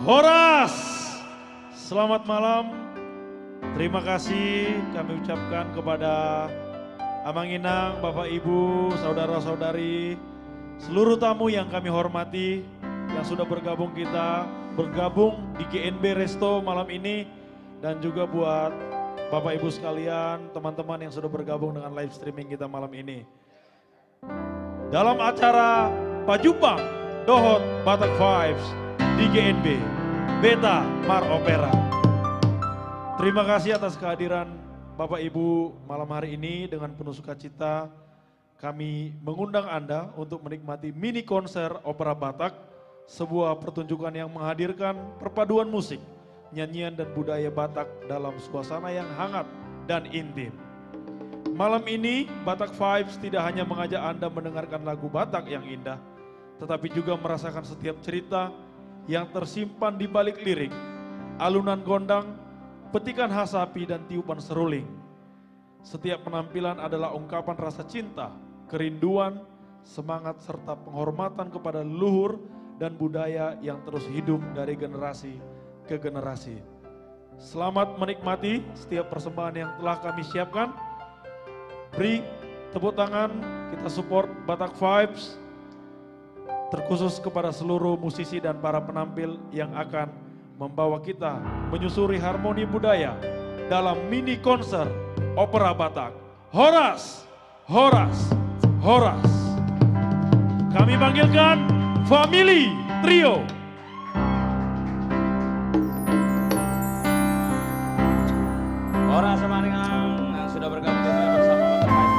Horas, selamat malam. Terima kasih kami ucapkan kepada Amang Inang, Bapak Ibu, saudara-saudari, seluruh tamu yang kami hormati, yang sudah bergabung di GNB Resto malam ini, dan juga buat Bapak Ibu sekalian, teman-teman yang sudah bergabung dengan live streaming kita malam ini. Dalam acara Pajupang Dohot Batak Vibes di GNB Beta Mar Opera. Terima kasih atas kehadiran Bapak Ibu malam hari ini. Dengan penuh sukacita kami mengundang Anda untuk menikmati mini konser opera Batak, sebuah pertunjukan yang menghadirkan perpaduan musik, nyanyian dan budaya Batak dalam suasana yang hangat dan intim. Malam ini Batak Vibes tidak hanya mengajak Anda mendengarkan lagu Batak yang indah, tetapi juga merasakan setiap cerita yang tersimpan di balik lirik, alunan gondang, petikan hasapi dan tiupan seruling. Setiap penampilan adalah ungkapan rasa cinta, kerinduan, semangat serta penghormatan kepada leluhur dan budaya yang terus hidup dari generasi ke generasi. Selamat menikmati setiap persembahan yang telah kami siapkan. Beri tepuk tangan, kita support Batak Vibes, terkhusus kepada seluruh musisi dan para penampil yang akan membawa kita menyusuri harmoni budaya dalam mini konser opera Batak. Horas, Horas, Horas. Kami panggilkan Family Trio. Horas sama dengan yang sudah bergabung juga bersama Batak Vibes.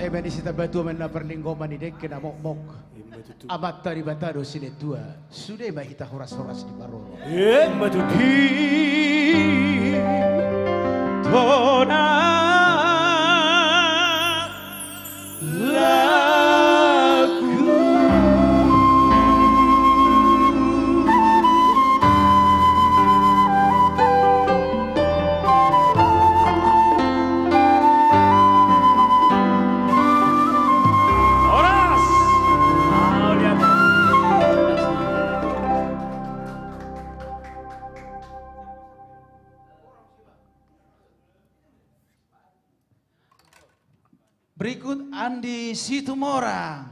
emani sita batu mena perlinggoman ni dek kena mok-mok. Amat tari batado sile tua. Sudah mahita horas-horas di baroro. Tona laku Horas. Mau lihat. Berikut Andi Situmorang.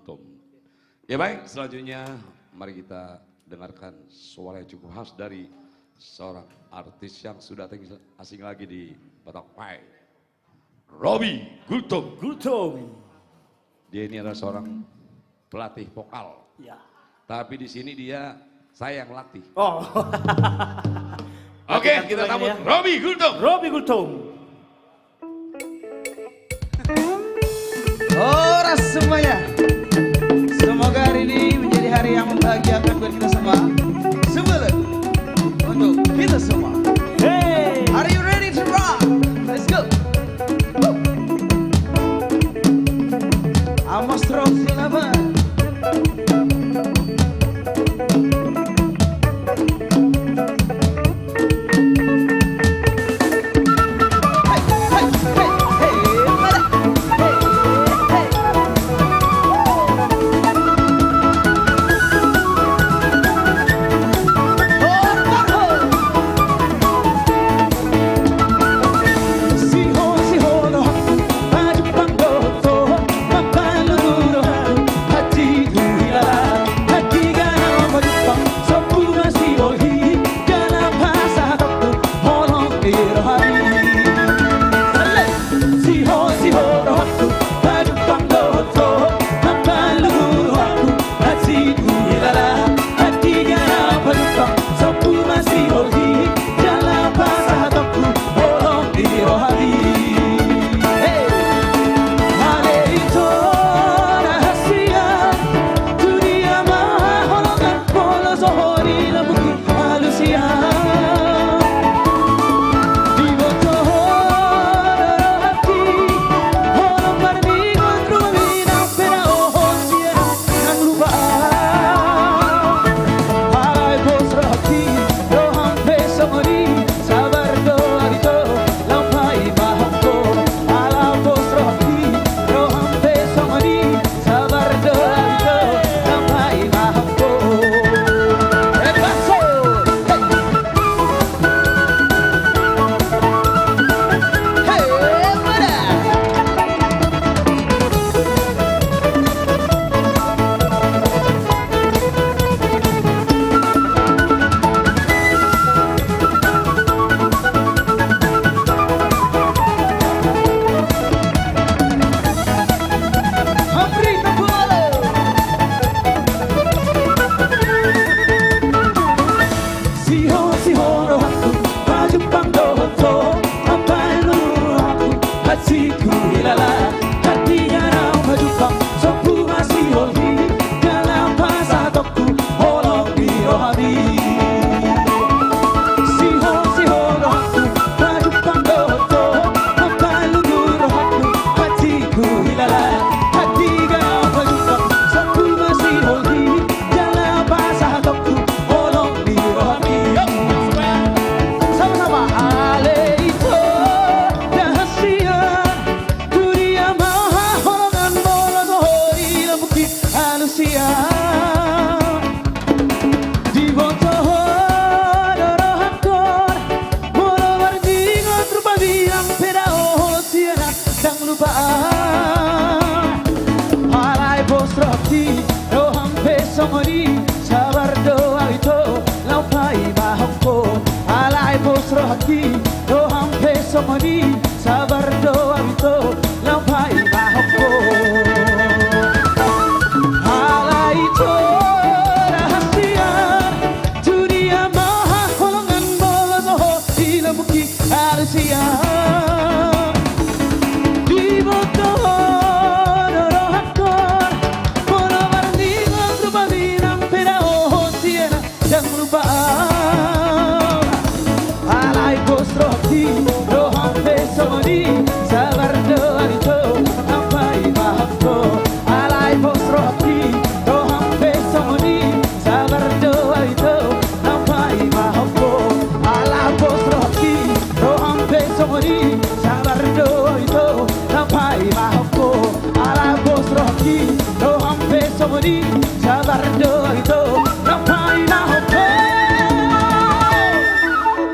Gultom. Ya baik, selanjutnya mari kita dengarkan suara yang cukup khas dari seorang artis yang sudah tak asing lagi di Batak Pai. Robi Gultom. Dia ini adalah seorang pelatih vokal. Ya. Tapi di sini saya yang latih. Oh. Oke, kita sambut Robi Gultom. Robi Gultom. Horas semuanya. Semoga hari ini menjadi hari yang membahagiakan buat kita semua. Sebelum untuk kita semua. Hey. Are you ready to rock? Let's go. Amos Rock Silaban.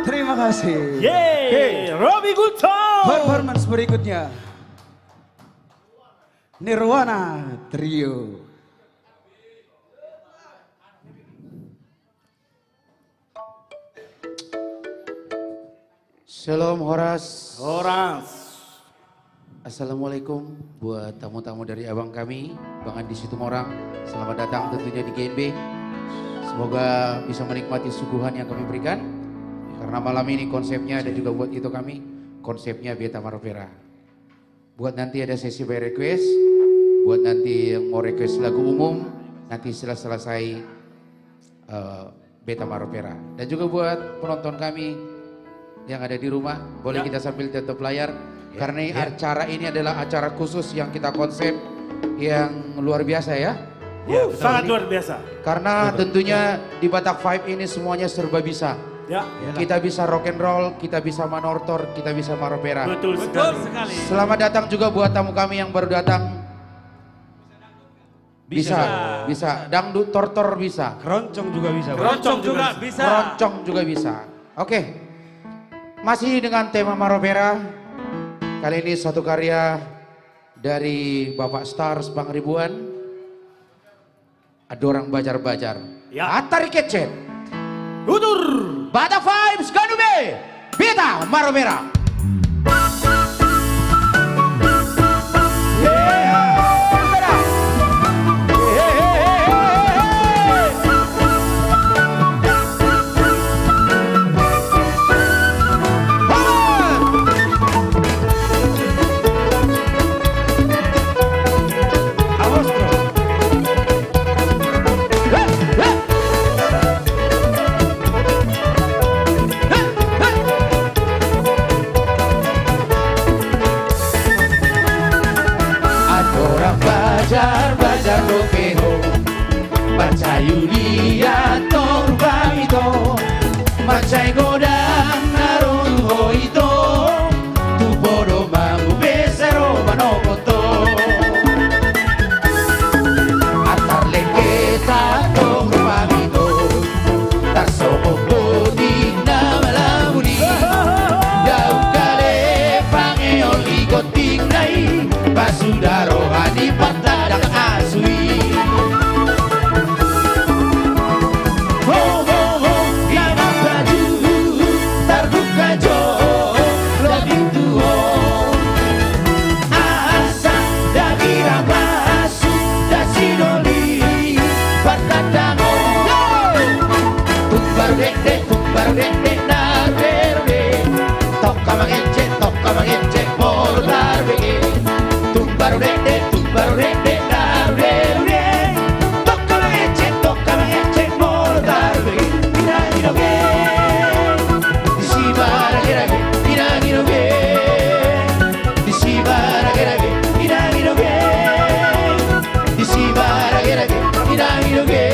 Terima kasih. Yeay, Robi Gultom. Performance berikutnya Nirwana Trio. Shalom Horas. Horas. Assalamualaikum buat tamu-tamu dari abang kami, Bang Andi Situmorang. Selamat datang tentunya di GNB. Semoga bisa menikmati suguhan yang kami berikan. Karena malam ini konsepnya ada juga buat itu kami, konsepnya Beta Maropera. Buat nanti ada sesi by request, buat nanti yang mau request lagu umum, nanti setelah selesai Beta Maropera. Dan juga buat penonton kami yang ada di rumah, boleh kita sambil tutup layar. Karena acara ini adalah acara khusus yang kita konsep yang luar biasa ya. Sangat luar biasa. Karena tentunya di Batak Five ini semuanya serba bisa. Ya, Kita bisa rock and roll, kita bisa manortor, kita bisa maropera. betul sekali. Selamat datang juga buat tamu kami yang baru datang. Bisa. Dangdut, tortor bisa. Keroncong juga bisa. Keroncong juga bisa. Keroncong juga bisa. Oke. Masih dengan tema maropera. Kali ini satu karya dari Bapak Stars Bang Ribuan. Ada orang bajar-bajar. Ya. Atari Kecet. Tutur. Batak Vibes Ganube. Beta Maropera. Bajar rokeho, bacayu liat tor pamito, macai godang narun hoito, tu bodo mamu besero manokoto. Atar lengketa tor pamito, tak sopo podi namalamuni, jauh kale pangeol ikoting nai, basudaro hani patadang asui. Ho ho ho, yang baju terbuka jo, lebih tua. Asa dagira masuk dasidoli, patadang tumbar dek narbe, tok kamang ence mortar be. Baru dek darbe, toka mengecek modal be, pinangin oge, disibara gerage, pinangin oge, disibara gerage, pinangin oge, disibara gerage, pinangin oge,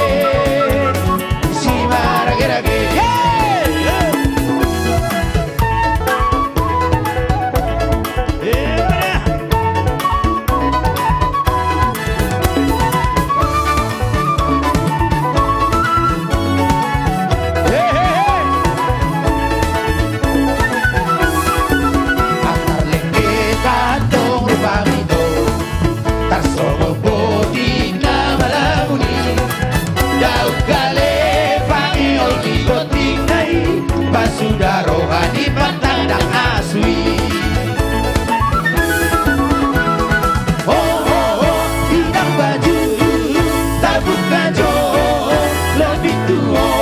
disibara gerage. Sudah rohani patadang asui. Oh, bidang baju terbuka jo, lebih tua.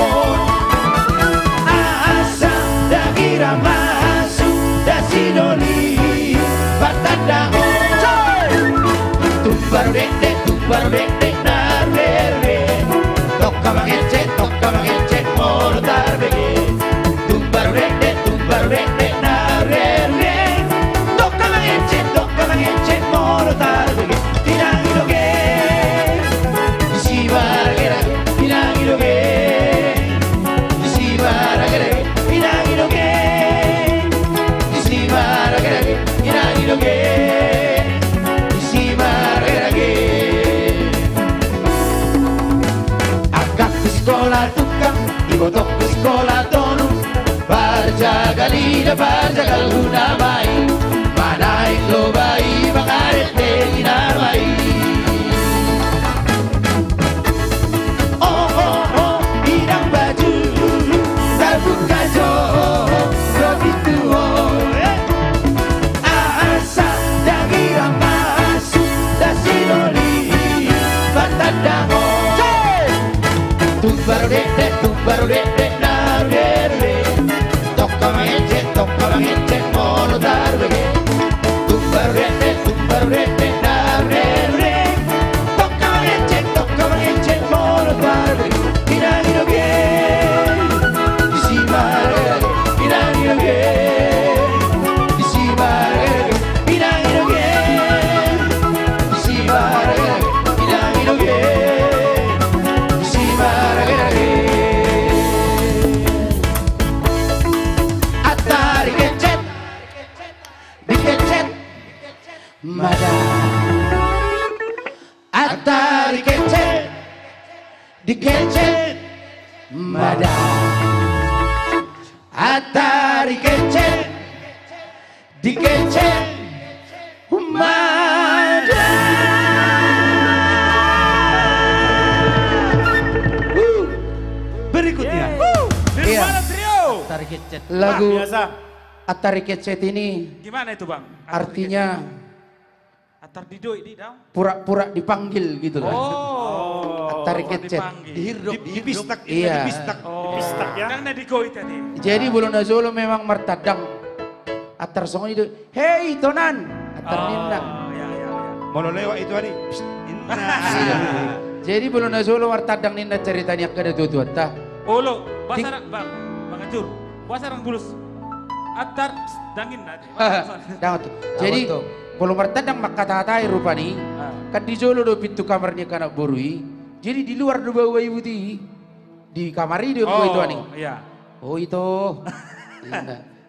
Asa dagira masuk dasidoli, patadang tumbar dek narbe, toka mengecek mortar bege. Tumbar dek narbe, toka mengecek mortar bege. Pinangin oge, disibara gerage, pinangin oge, disibara gerage, pinangin oge, disibara gerage, pinangin oge, disibara gerage. Agak ke sekolah tukang, ibotok ke sekolah tonu. Barjagal ida barjagal hunamai, manaik lo bai bakaret hinamai. Oh, bidang baju terbuka jo, lebih tua. tumbaru dek narere. Tocca mangece mono darbege. Tumbaru dek narere. Tocca mangece mono darbege. Inaniro ge, disimare, inaniro ge, disimare, inaniro ge, disimare, inaniro ge, disimare. Atari kecet, dikecet, mada. Atari kecet, dikecet, mada. Atari kecet, dikecet, mada. Berikutnya. Iya. Nirvana Trio. Atari kecet. Lagu Wah, biasa. Atari kecet ini Gimana itu bang? artinya Atar didoi di daun. pura-pura dipanggil gitu kan. Oh. Atari kecet. Dipistak. Iya. Dipistak ya. Kan digoi tadi. Jadi Bolona Zolo memang martadang atar song itu. Hei tonan, atar ninna. Ya. Mau lewat itu hari. Jadi Bolona Zolo martadang ninna ceritanya kada tuh ta. Olo, basarang bang, mangajur. Basarang bulus. Atar dangin nanti. Dangat. Jadi kalau martadang makatatai rupa nih. Kan di Zolo do pintu kamarnya kana borui. Jadi di luar do bawa ibu di kamar itu itu ani. Iya. Oh itu.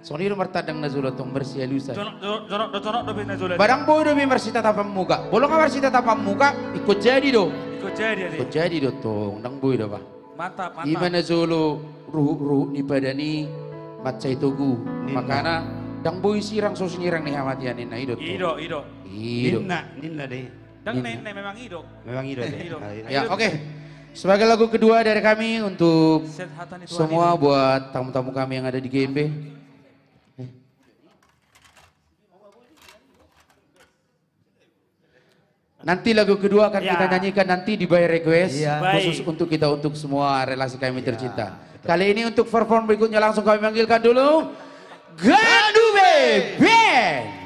Soalnya martadang na Zolo tong bersih halusan. Jonok do bina zola. Barang boy do mersi tatapam muka. Bolong kamar si tatapam muka ikut jadi do. Ikut jadi Ikut jadi do tong dang boy do ba. Mantap. Gimana Zolo ruh ni padani macai togu. Makana dang boy sirang sos nyirang nih hamatian na idot. Ido. Ido. Ninna deh. Dang memang ido. Memang itu deh. Ido. Ya oke. Sebagai lagu kedua dari kami untuk Set hatan itu semua buat tamu-tamu kami yang ada di GMB. Nanti lagu kedua akan Ya. kita nyanyikan nanti di by request Iya. khusus untuk kita untuk semua relasi kami tercinta. Kali ini untuk perform berikutnya langsung kami panggilkan dulu Gandube Band.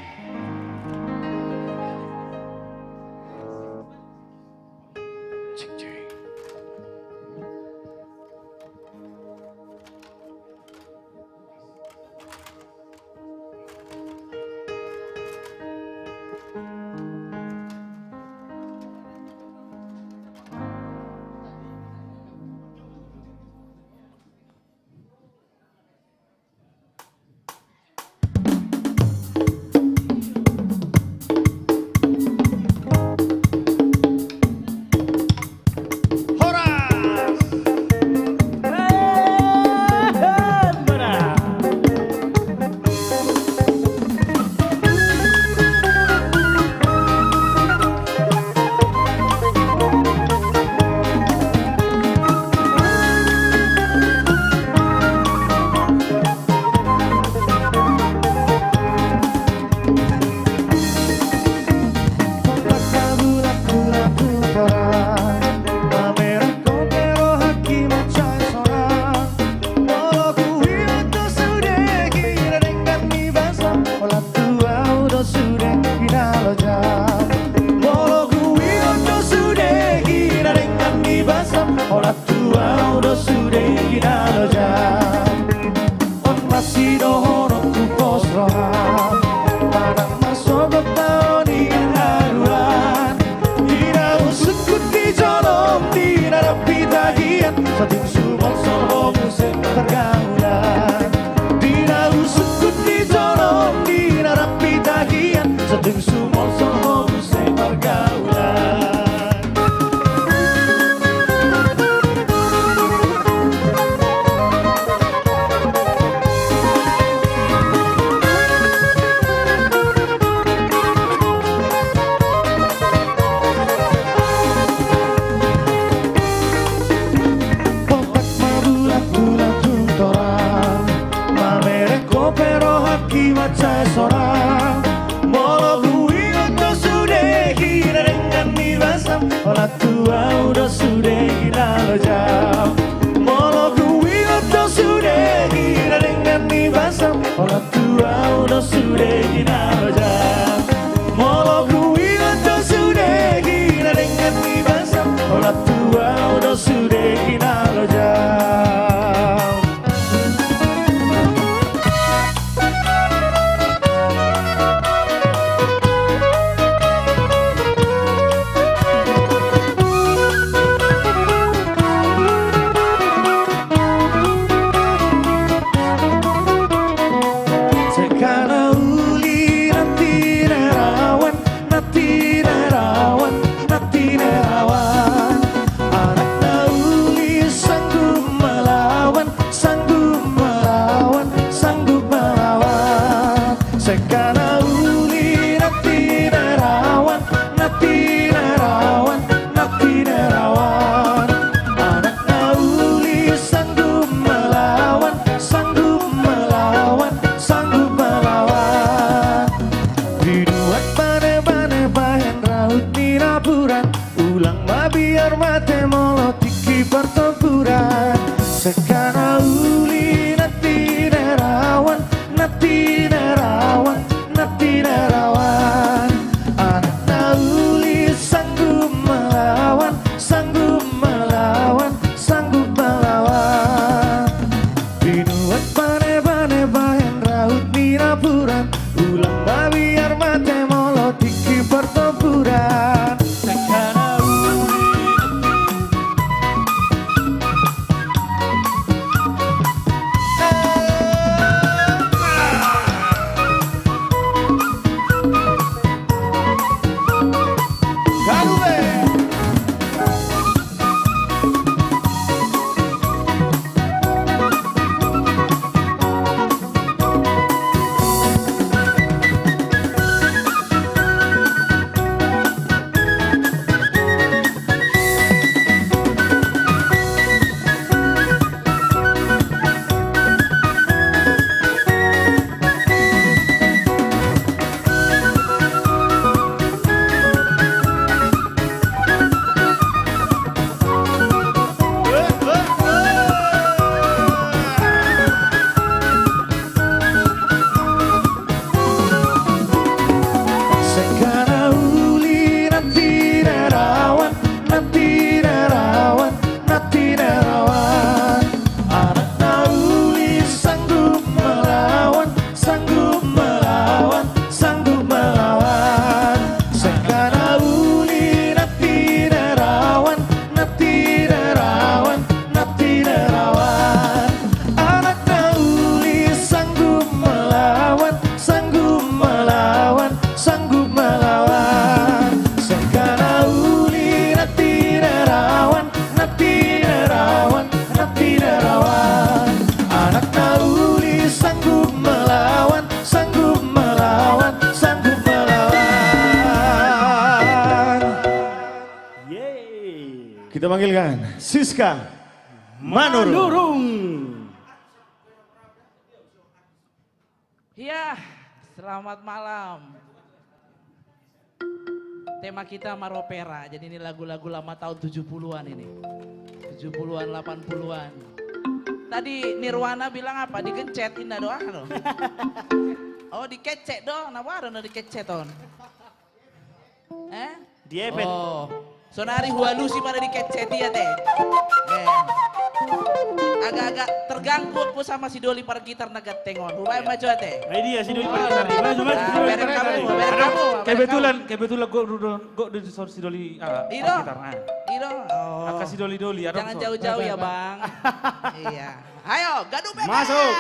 pertempuran. Sekana uli nanti nerawan, nanti nerawan, nanti nerawan. Anak nauli sanggup melawan, sanggup melawan, sanggup melawan. Binuat bane-bane bayan raut minapuran, ulang babiar mate molotiki pertempuran. Sekana uli nanti nerawan, nanti nerawan, nanti nerawan. Anak nauli sanggup melawan, sanggup melawan, sanggup melawan. Sekana uli nanti nerawan, nanti nerawan, nanti nerawan. Anak nauli sanggup melawan, sanggup melawan, sanggup melawan. Sekana uli nanti nerawan, nanti nerawan, nanti nerawan. Anak nauli sanggup melawan, sanggup melawan, sanggup melawan. Kita panggilkan Siska Manurung. Ya, selamat malam. Tema kita Maropera, jadi ini lagu-lagu lama tahun 70-an ini. 70-an, 80-an. Tadi Nirwana bilang apa? Digencetin dah doang loh. Oh, dikecek dong. Kenapa ada dikecek ton? Dia Oh, sonari hualusi pada dikecet ya teh. Agak-agak terganggu aku sama si Doli para gitar nagat tengon. Rupanya maju teh. Nah, dia si Doli pakai tadi. Maju maju si Doli Beren pakai kamu, tadi. beren kamu. Kebetulan gua di si Doli Ido, gitar. Nah. Ido. Oh. Aka si Doli ada. Jangan jauh-jauh ya bang. Iya. Ayo, gaduh bebek. Masuk.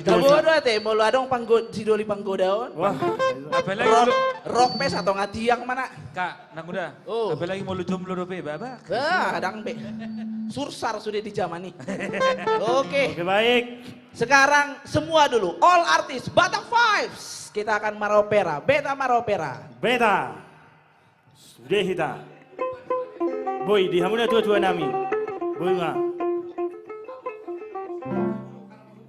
Kabodo teh mau lu adong si doli panggodaon. Wah, apalagi Rock, lu, rock pes atau ngatiang mana? Kak, nang udah. Oh. Apalagi mau lu jomblo dope, babak. Kadang be. Sursar sudah dijamani. Oke. Oke, baik. Sekarang semua dulu, all artis Batak Vibes. Kita akan maropera, beta maropera. Beta. Sudah kita. Boy, di hamuna tua-tua nami. Boy nga.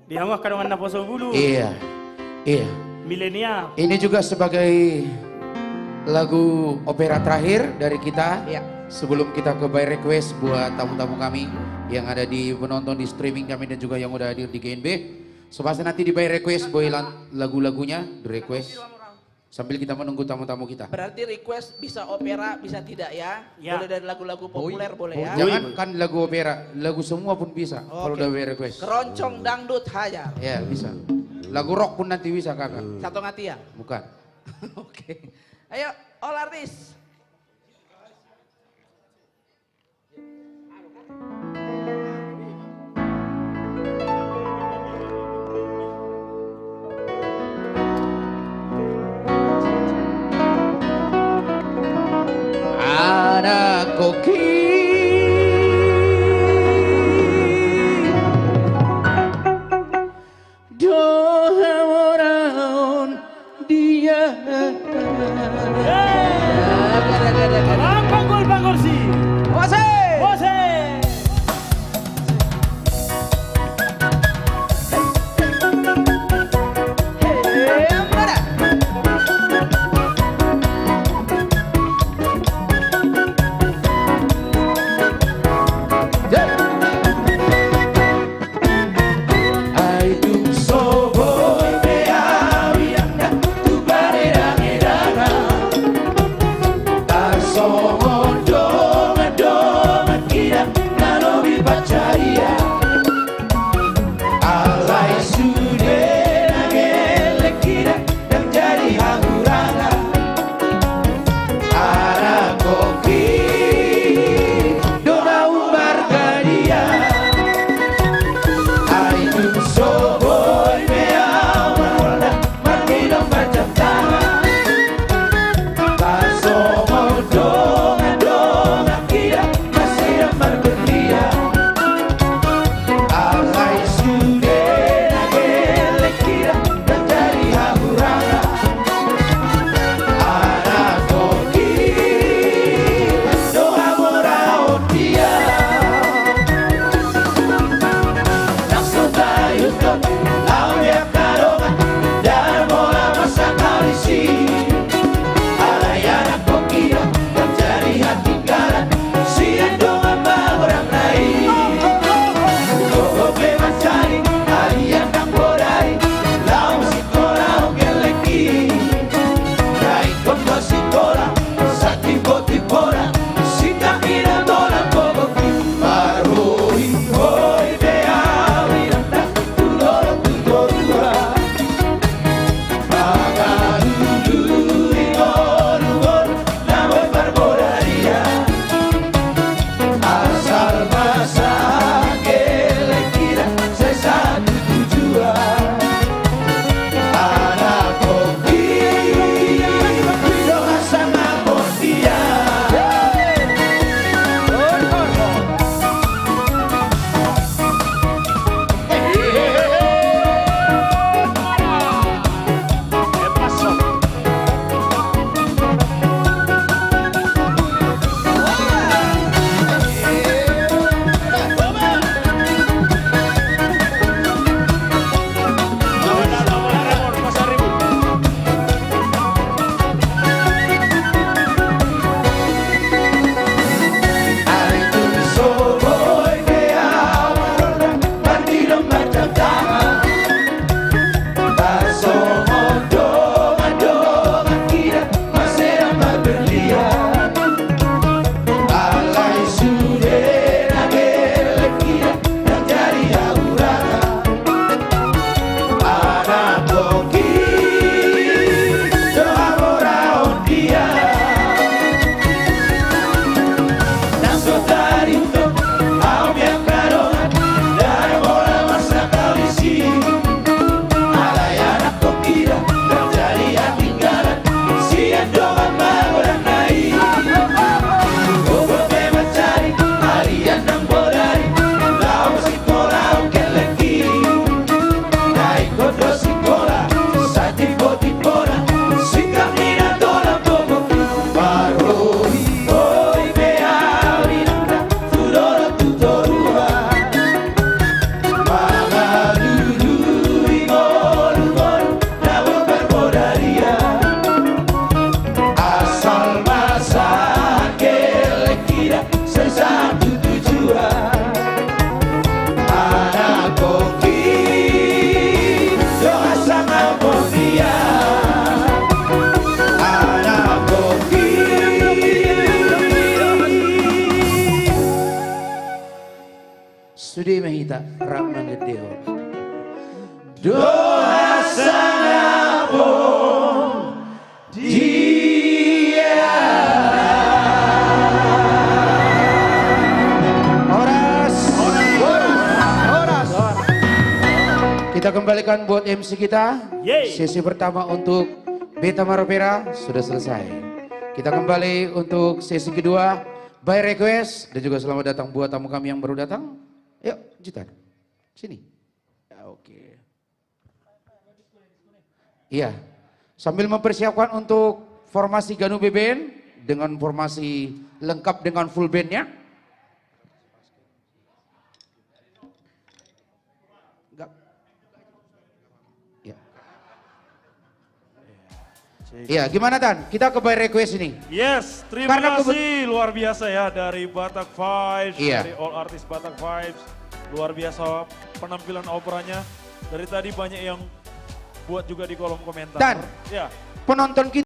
Di hamuna kadang na poso bulu. Iya, iya. Milenial. Ini juga sebagai lagu opera terakhir dari kita. Iya. Sebelum kita ke by request buat tamu-tamu kami yang ada di penonton di streaming kami dan juga yang udah hadir di GNB. So pasti nanti di by request boy lagu-lagunya di request. Sambil kita menunggu tamu-tamu kita. Berarti request bisa opera, bisa tidak ya? Ya. Boleh dari lagu-lagu populer boleh ya? Jangan kan lagu opera, lagu semua pun bisa kalau udah by request. Keroncong dangdut hajar. Ya bisa. Lagu rock pun nanti bisa kakak. Satu ngatiang. Bukan. Oke. Ayo, all artis. Anak koki doa orang dia. Panggul si. Wase! Bose. Mana? Ai tu so boy me avianda tu barera ngedana tar so mondongan Hita Ramangedeo. Doa sana pun dia. Horas. Kita kembalikan buat MC kita. Yeay. Sesi pertama untuk Beta Maropera sudah selesai. Kita kembali untuk sesi kedua by request dan juga selamat datang buat tamu kami yang baru datang. Yuk, Jitan. Sini. Ya, oke. Iya. Sambil mempersiapkan untuk formasi Ganu BBN dengan formasi lengkap dengan full bandnya. Iya, gimana Tan? Kita ke by request ini. Yes, terima Karena kasih luar biasa ya dari Batak Vibes, Iya. dari All Artist Batak Vibes. Luar biasa penampilan operanya. Dari tadi banyak yang buat juga di kolom komentar. Dan ya. penonton kita